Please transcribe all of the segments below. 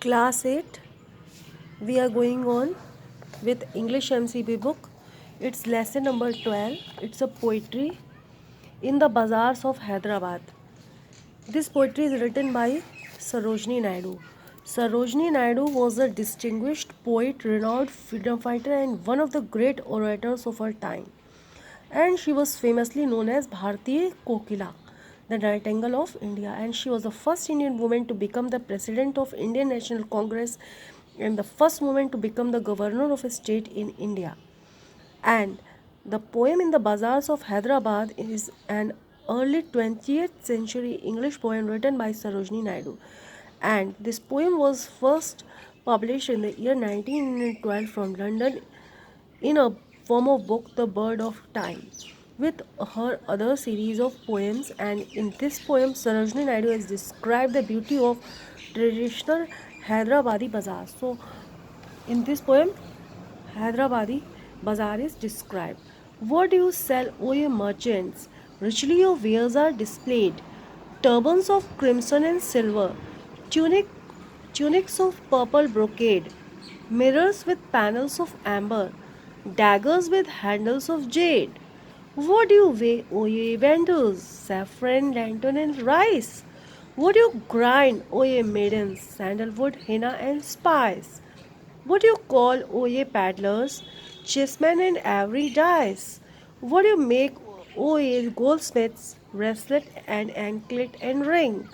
Class 8, we are going on with English MCB book. It's lesson number 12. It's a poetry in the bazaars of Hyderabad. This poetry is written by Sarojini Naidu. Sarojini Naidu was a distinguished poet, renowned freedom fighter, and one of the great orators of her time. And she was famously known as Bharatiya Kokila, the Nightingale of India. And she was the first Indian woman to become the president of Indian National Congress and the first woman to become the governor of a state in India. And the poem in the bazaars of Hyderabad is an early 20th century English poem written by Sarojini Naidu. And this poem was first published in the year 1912 from London in a form of book, The Bird of Time, with her other series of poems. And in this poem, Sarojini Naidu has described the beauty of traditional Hyderabadi bazaar. So in this poem, Hyderabadi bazaar is described. What do you sell, O ye merchants? Richly your wares are displayed. Turbans of crimson and silver, tunic, tunics of purple brocade, mirrors with panels of amber, daggers with handles of jade. What do you weigh, O ye vendors? Saffron, lantern, and rice. What do you grind, O ye maidens? Sandalwood, henna, and spice. What do you call, O ye paddlers? Chessmen and every dice. What do you make, O ye goldsmiths? Bracelet and anklet and ring.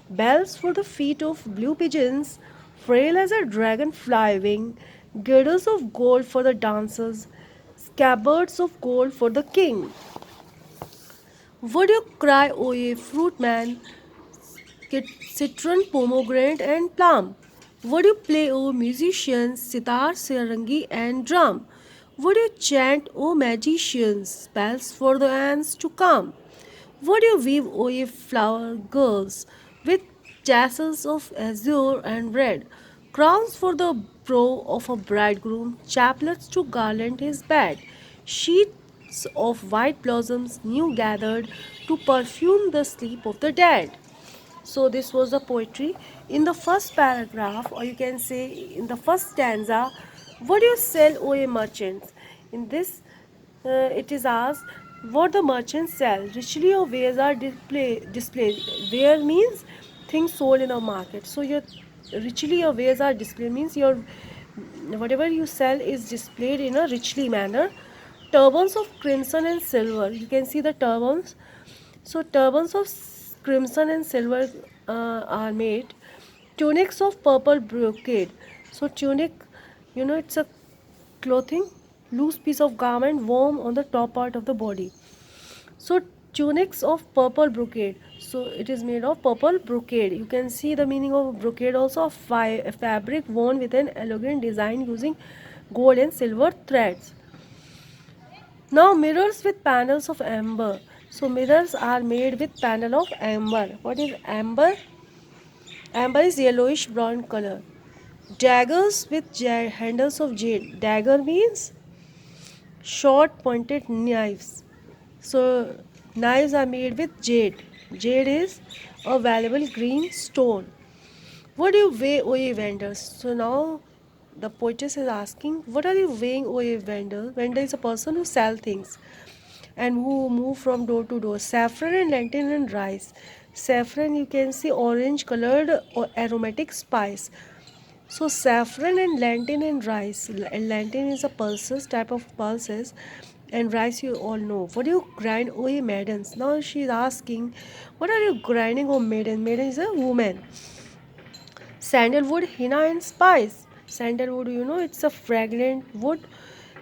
Bells for the feet of blue pigeons, frail as a dragonfly wing. Girdles of gold for the dancers, scabbards of gold for the king. What do you cry, O ye fruit man? Citron, pomegranate, and plum. Would you play, O musicians, sitar, sarangi, and drum? Would you chant, O magicians, spells for the ants to come? Would you weave, O ye flower girls, with tassels of azure and red, crowns for the brow of a bridegroom, chaplets to garland his bed, sheets of white blossoms new gathered to perfume the sleep of the dead? So this was the poetry. In the first paragraph, or you can say in the first stanza, what do you sell, O ye merchants? In this, it is asked what the merchants sell. Richly your wares are displayed. Ware means things sold in a market. So your richly your wares are displayed means your whatever you sell is displayed in a richly manner. Turbans of crimson and silver. You can see the turbans. So turbans of crimson and silver are made. Tunics of purple brocade. So tunic, it's a clothing, loose piece of garment worn on the top part of the body. So tunics of purple brocade. So it is made of purple brocade. You can see the meaning of brocade also, a fabric worn with an elegant design using gold and silver threads. Now mirrors with panels of amber. So mirrors are made with panel of amber. What is amber? Amber is yellowish brown color. Daggers with handles of jade. Dagger means short pointed knives. So knives are made with jade. Jade is a valuable green stone. What do you weigh, O ye vendors? So now the poetess is asking, what are you weighing, O ye vendor? Vendor is a person who sell things and who move from door to door. Saffron and lantern and rice. Saffron, you can see orange colored or aromatic spice. So saffron and lantern and rice. And lantern is a pulses, type of pulses, and rice you all know. What do you grind, O ye maidens? Now she is asking, what are you grinding, O maiden? Maiden is a woman. Sandalwood, henna, and spice. Sandalwood, it's a fragrant wood.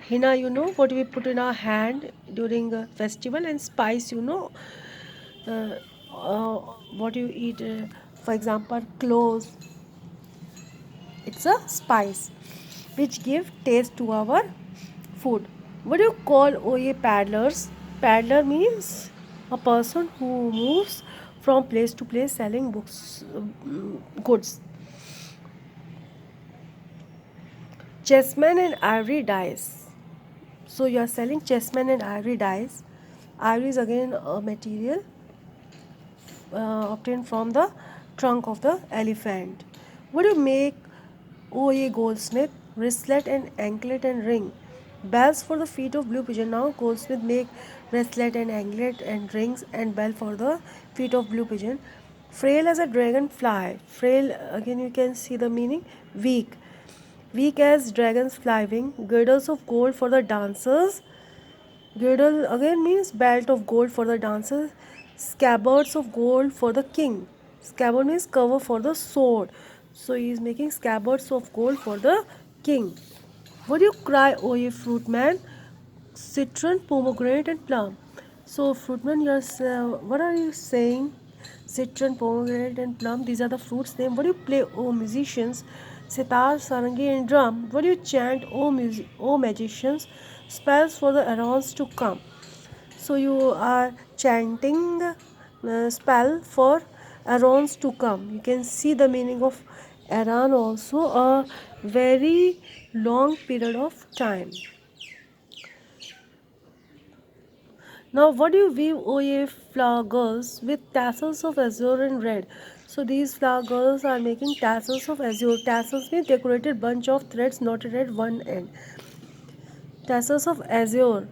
Henna, what we put in our hand during a festival, and spice, uh, uh, what you eat. For example, cloves. It's a spice which give taste to our food. What do you call, O ye paddlers? Paddler means a person who moves from place to place selling books, goods. Chessmen and ivory dice. So you are selling chessmen and ivory dice. Ivory is again a material obtained from the trunk of the elephant. What do you make, O ye goldsmith? Wristlet and anklet and ring. Bells for the feet of blue pigeon. Now goldsmith make wristlet and anklet and rings and bell for the feet of blue pigeon. Frail as a dragonfly. Frail, again you can see the meaning. Weak. Weak as dragons fly wing. Girdles of gold for the dancers. Girdle again means belt of gold for the dancers. Scabbards of gold for the king. Scabbard means cover for the sword. So he is making scabbards of gold for the king. What do you cry, O ye fruit man? Citron, pomegranate, and plum. So, fruitman, what are you saying? Citron, pomegranate, and plum. These are the fruits' name. What do you play, O musicians? Sitar, sarangi, and drum. What do you chant, O magicians? Spells for the errands to come. So you are chanting spell for errands to come. You can see the meaning of errand also, a very long period of time. Now, what do you weave, O ye flower girls, with tassels of azure and red? So these flower girls are making tassels of azure. Tassels mean decorated bunch of threads knotted at one end. Tassels of azure.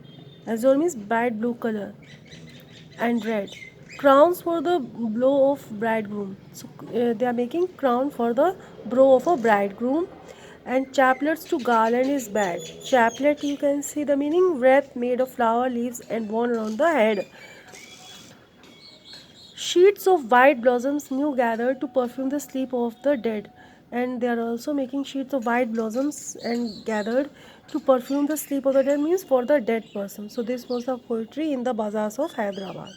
Azure means bright blue color and red. Crowns for the blow of bridegroom. So they are making crown for the brow of a bridegroom. And chaplets to garland his bed. Chaplet, you can see the meaning, wreath made of flower leaves and worn around the head. Sheets of white blossoms new gathered to perfume the sleep of the dead. And they are also making sheets of white blossoms and gathered to perfume the sleep of the dead, means for the dead person. So this was the poetry in the bazaars of Hyderabad.